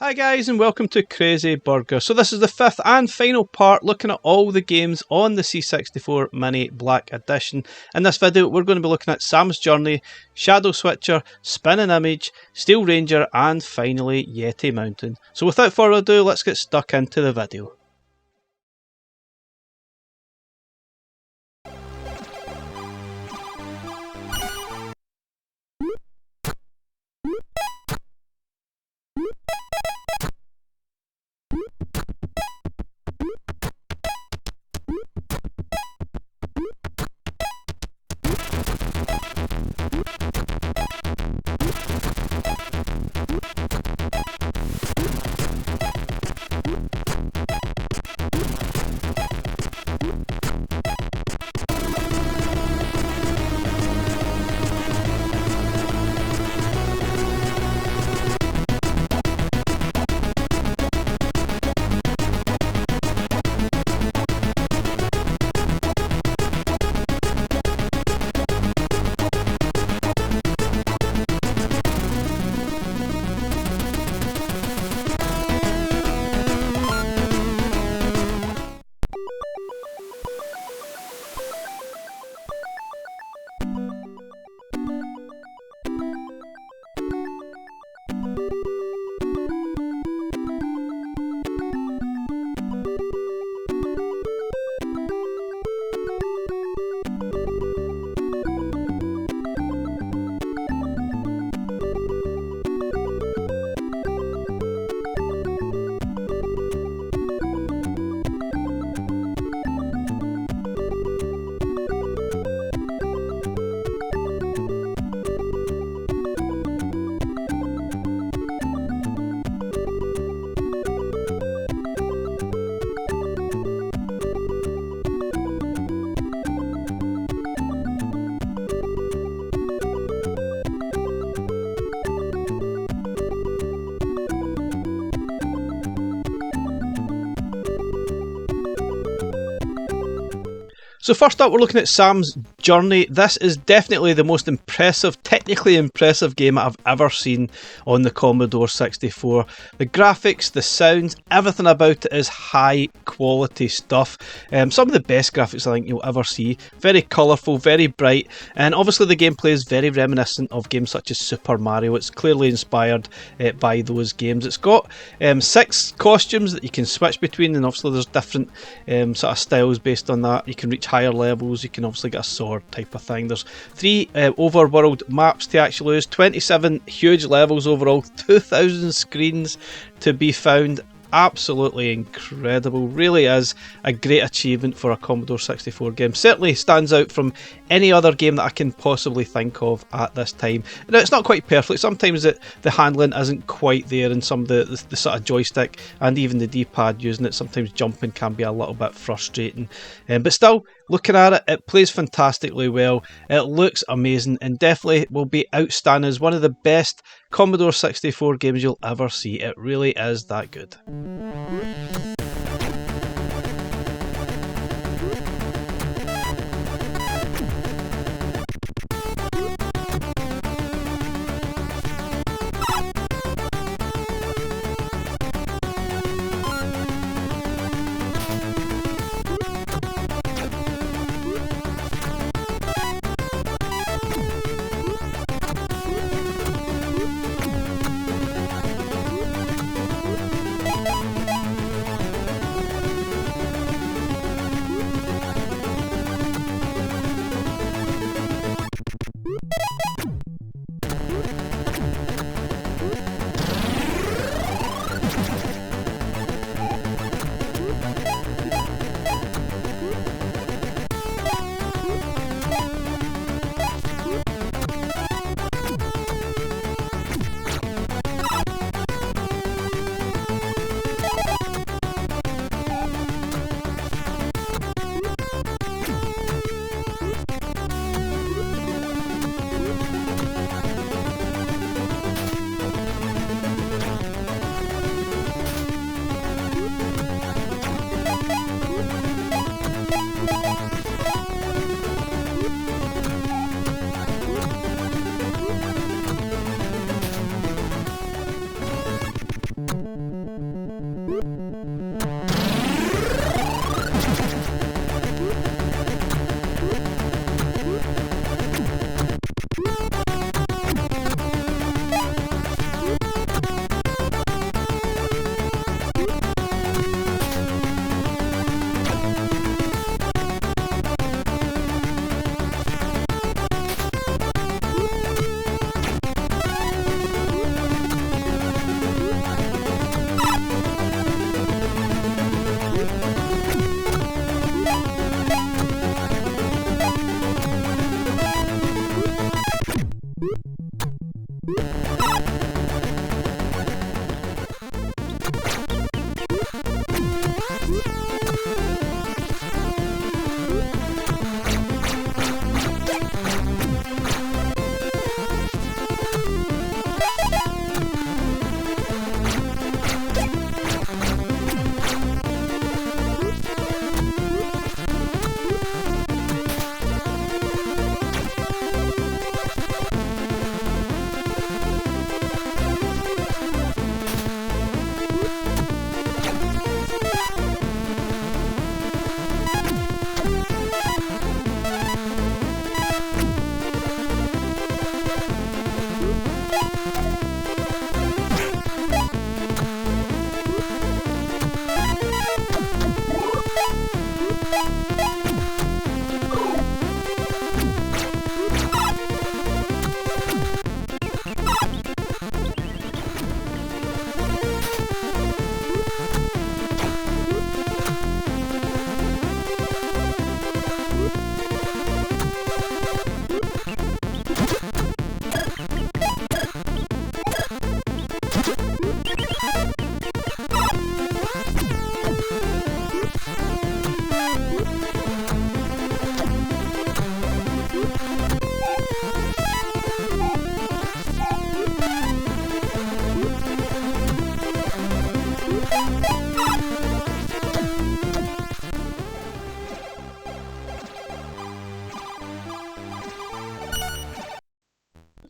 Hi guys and welcome to Crazy Burger. So this is the fifth and final part looking at all the games on the C64 Mini Black Edition. In this video we're going to be looking at Sam's Journey, Shadow Switcher, Spinning Image, Steel Ranger and finally Yeti Mountain. So without further ado, let's get stuck into the video. So first up we're looking at Sam's Journey. This is definitely the most impressive, technically impressive game I've ever seen on the Commodore 64. The graphics, the sounds, everything about it is high quality stuff. Some of the best graphics I think you'll ever see. Very colourful, very bright, and obviously the gameplay is very reminiscent of games such as Super Mario. It's clearly inspired by those games. It's got 6 costumes that you can switch between, and obviously there's different sort of styles based on that. You can reach higher levels, you can obviously get a sword type of thing. There's 3 overworld maps to actually use, 27 huge levels overall, 2,000 screens to be found. Absolutely incredible. Really is a great achievement for a Commodore 64 game. Certainly stands out from any other game that I can possibly think of at this time. Now it's not quite perfect. Sometimes the handling isn't quite there, and some of the sort of joystick and even the D-pad using it, sometimes jumping can be a little bit frustrating. But still, looking at it, it plays fantastically well. It looks amazing and definitely will be outstanding as one of the best Commodore 64 games you'll ever see. It really is that good.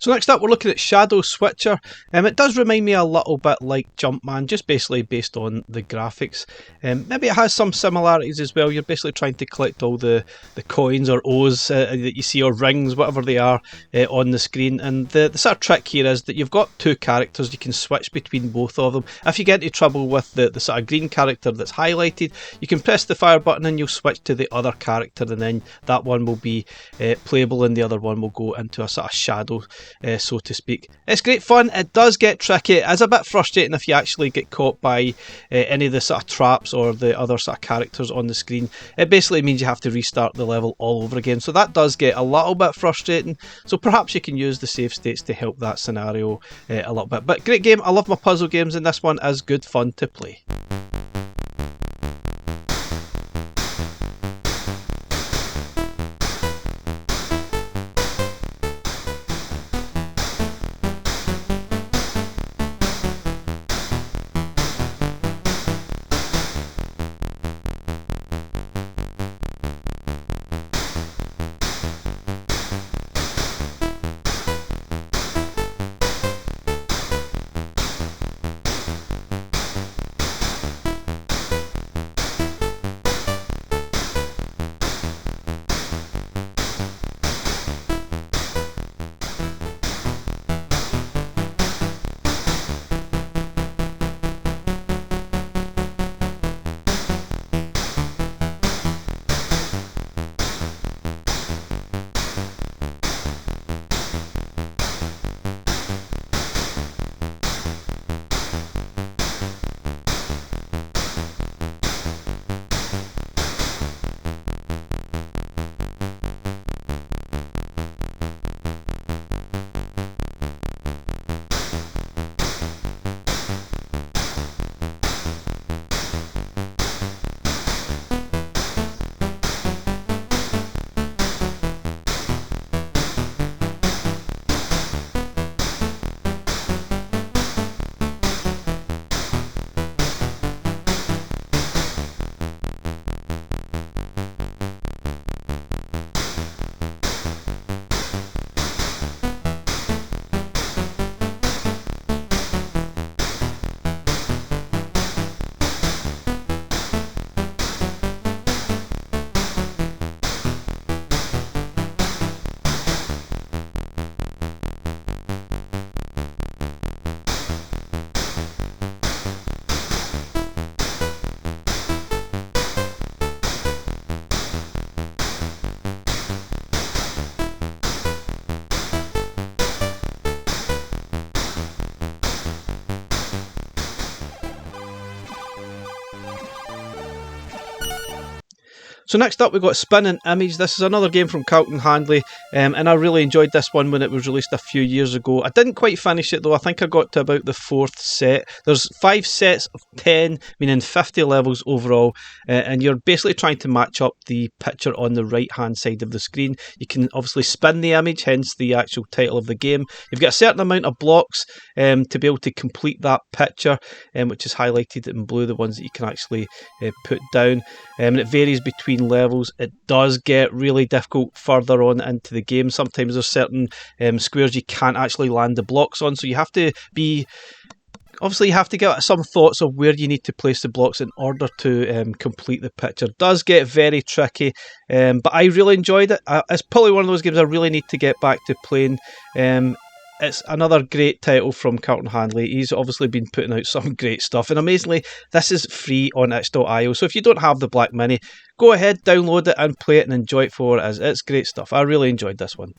So next up we're looking at Shadow Switcher. It does remind me a little bit like Jumpman, just basically based on the graphics. Maybe it has some similarities as well. You're basically trying to collect all the coins or O's that you see, or rings, whatever they are, on the screen. And the sort of trick here is that you've got two characters, you can switch between both of them. If you get into trouble with the sort of green character that's highlighted, you can press the fire button and you'll switch to the other character, and then that one will be playable and the other one will go into a sort of shadow, so to speak. It's great fun. It does get tricky. It is a bit frustrating if you actually get caught by any of the sort of traps or the other sort of characters on the screen. It basically means you have to restart the level all over again, so that does get a little bit frustrating. So perhaps you can use the save states to help that scenario a little bit. But great game. I love my puzzle games, and this one is good fun to play. So next up we've got Spin and Image. This is another game from Carlton Handley, and I really enjoyed this one when it was released a few years ago. I didn't quite finish it though. I think I got to about the 4th set. There's 5 sets of 10, meaning 50 levels overall, and you're basically trying to match up the picture on the right hand side of the screen. You can obviously spin the image, hence the actual title of the game. You've got a certain amount of blocks to be able to complete that picture, which is highlighted in blue, the ones that you can actually put down, and it varies between levels. It does get really difficult further on into the game. Sometimes there's certain squares you can't actually land the blocks on, so you have to be obviously you have to get some thoughts of where you need to place the blocks in order to complete the picture. It does get very tricky, but I really enjoyed it. It's probably one of those games I really need to get back to playing. It's another great title from Carlton Handley. He's obviously been putting out some great stuff, and amazingly, this is free on itch.io. So if you don't have the Black Mini, go ahead, download it and play it and enjoy it for what it is. It's great stuff. I really enjoyed this one.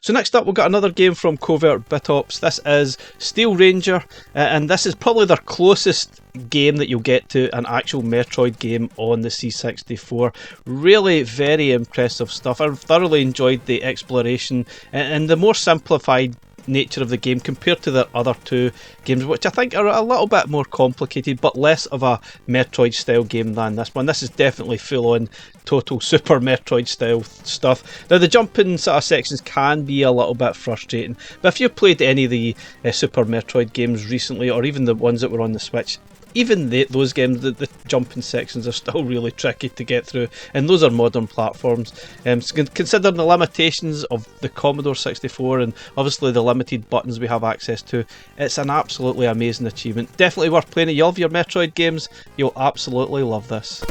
So next up we've got another game from Covert BitOps. This is Steel Ranger, and this is probably their closest game that you'll get to an actual Metroid game on the C64. Really very impressive stuff. I've thoroughly enjoyed the exploration and the more simplified nature of the game compared to their other two games, which I think are a little bit more complicated but less of a Metroid style game than this one. This is definitely full on total Super Metroid style stuff. Now the jumping sort of sections can be a little bit frustrating, but if you've played any of the Super Metroid games recently, or even the ones that were on the Switch, even those games, the jumping sections are still really tricky to get through, and those are modern platforms. So considering the limitations of the Commodore 64 and obviously the limited buttons we have access to, it's an absolutely amazing achievement. Definitely worth playing. If you love your Metroid games, you'll absolutely love this.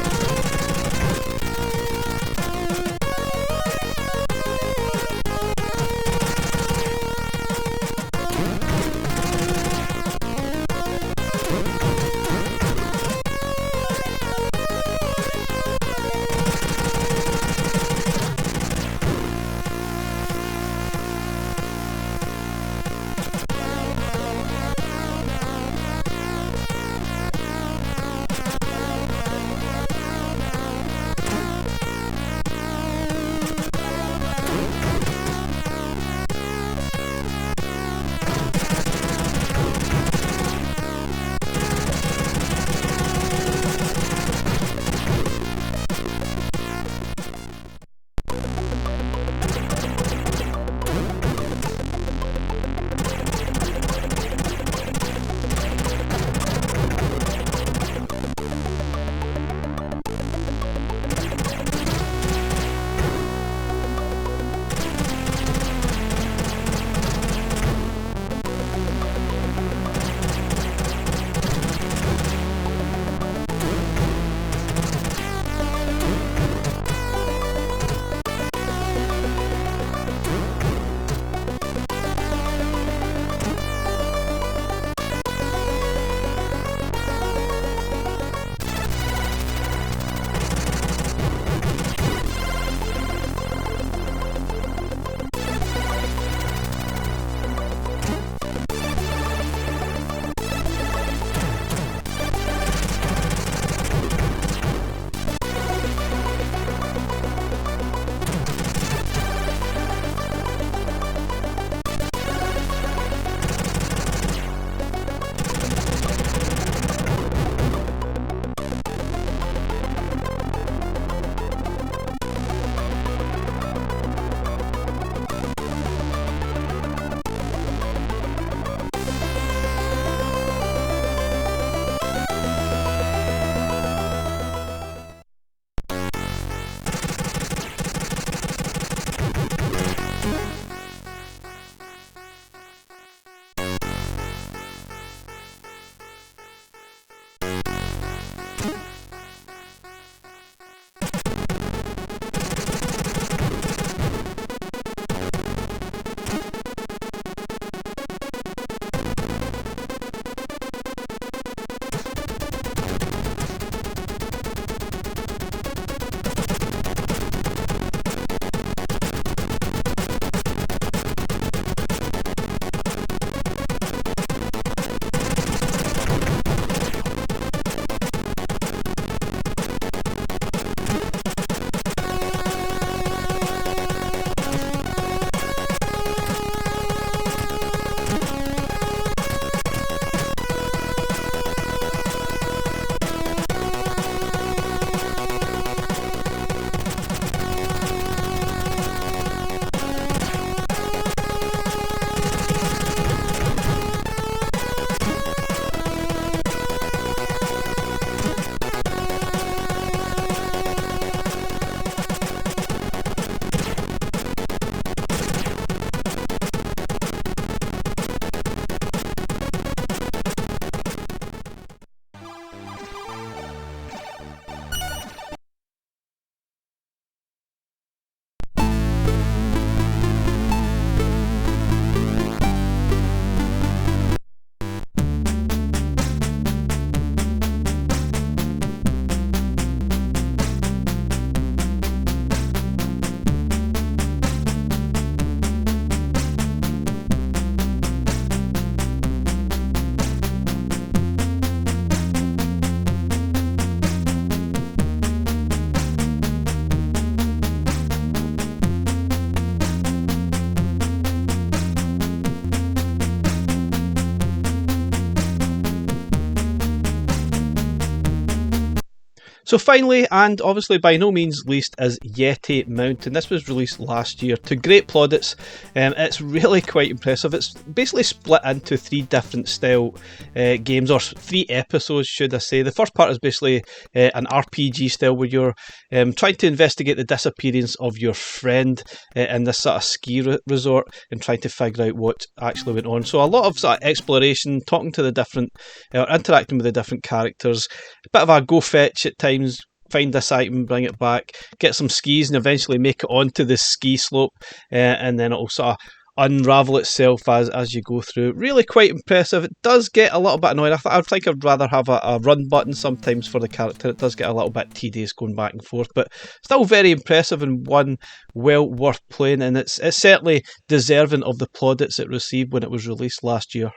So finally, and obviously by no means least, is Yeti Mountain. This was released last year to great plaudits. It's really quite impressive. It's basically split into 3 different style games, or 3 episodes should I say. The first part is basically an RPG style where you're trying to investigate the disappearance of your friend in this sort of ski resort and trying to figure out what actually went on. So a lot of sort of exploration, talking to the different, interacting with the different characters, a bit of a go fetch at times, find this item, bring it back, get some skis and eventually make it onto the ski slope, and then it'll sort of unravel itself as you go through. Really quite impressive. It does get a little bit annoying. I think I'd rather have a run button sometimes for the character. It does get a little bit tedious going back and forth, but still very impressive and one well worth playing, and it's certainly deserving of the plaudits it received when it was released last year.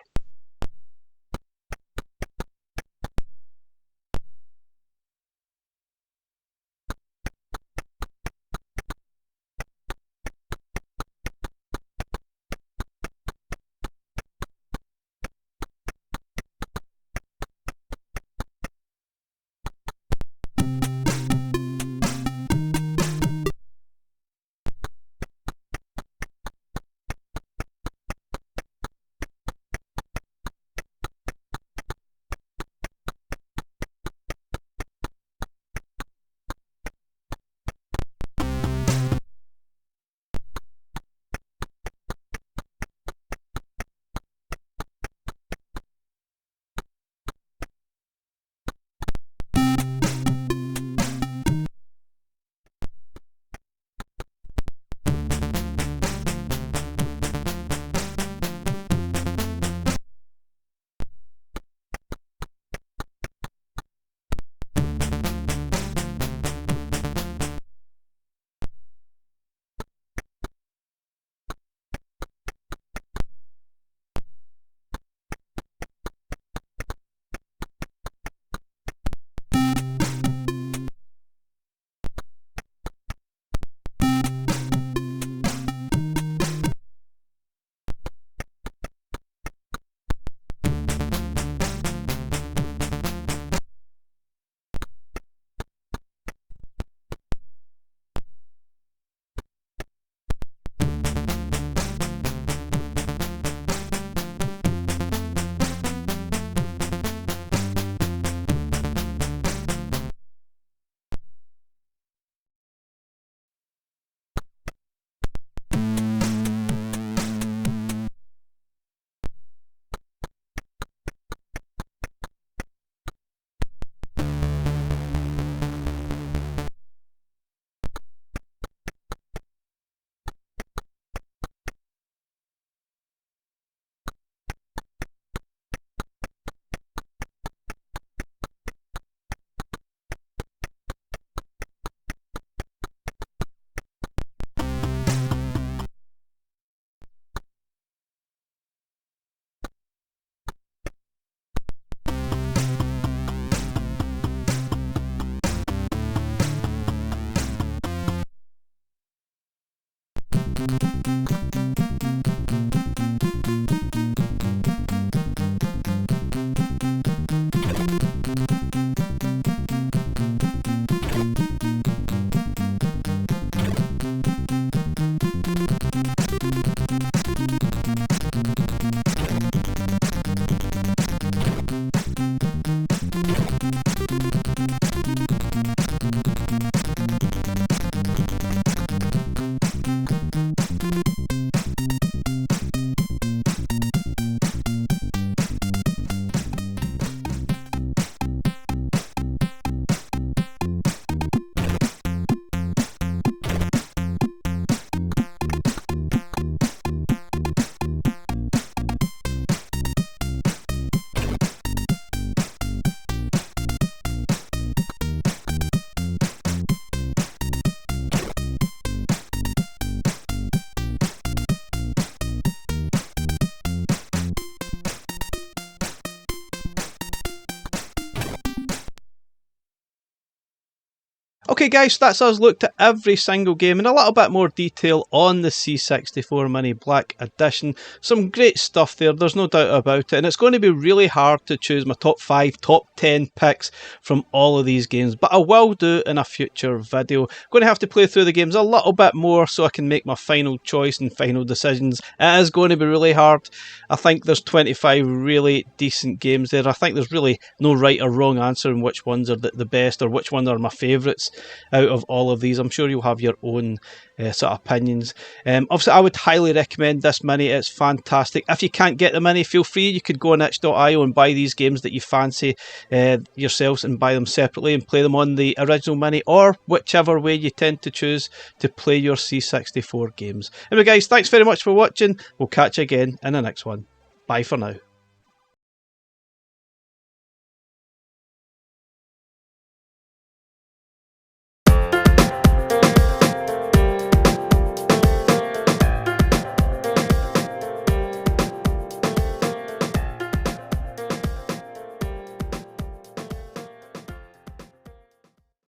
Okay guys, that's us looked at every single game in a little bit more detail on the C64 Mini Black Edition. Some great stuff there, there's no doubt about it, and it's going to be really hard to choose my top 5, top 10 picks from all of these games, but I will do in a future video. I'm going to have to play through the games a little bit more so I can make my final choice and final decisions. It is going to be really hard. I think there's 25 really decent games there. I think there's really no right or wrong answer in which ones are the best or which ones are my favourites out of all of these. I'm sure you'll have your own sort of opinions. Obviously, I would highly recommend this Mini. It's fantastic. If you can't get the Mini, feel free. You could go on itch.io and buy these games that you fancy yourselves and buy them separately and play them on the original Mini, or whichever way you tend to choose to play your C64 games. Anyway guys, thanks very much for watching. We'll catch you again in the next one. Bye for now.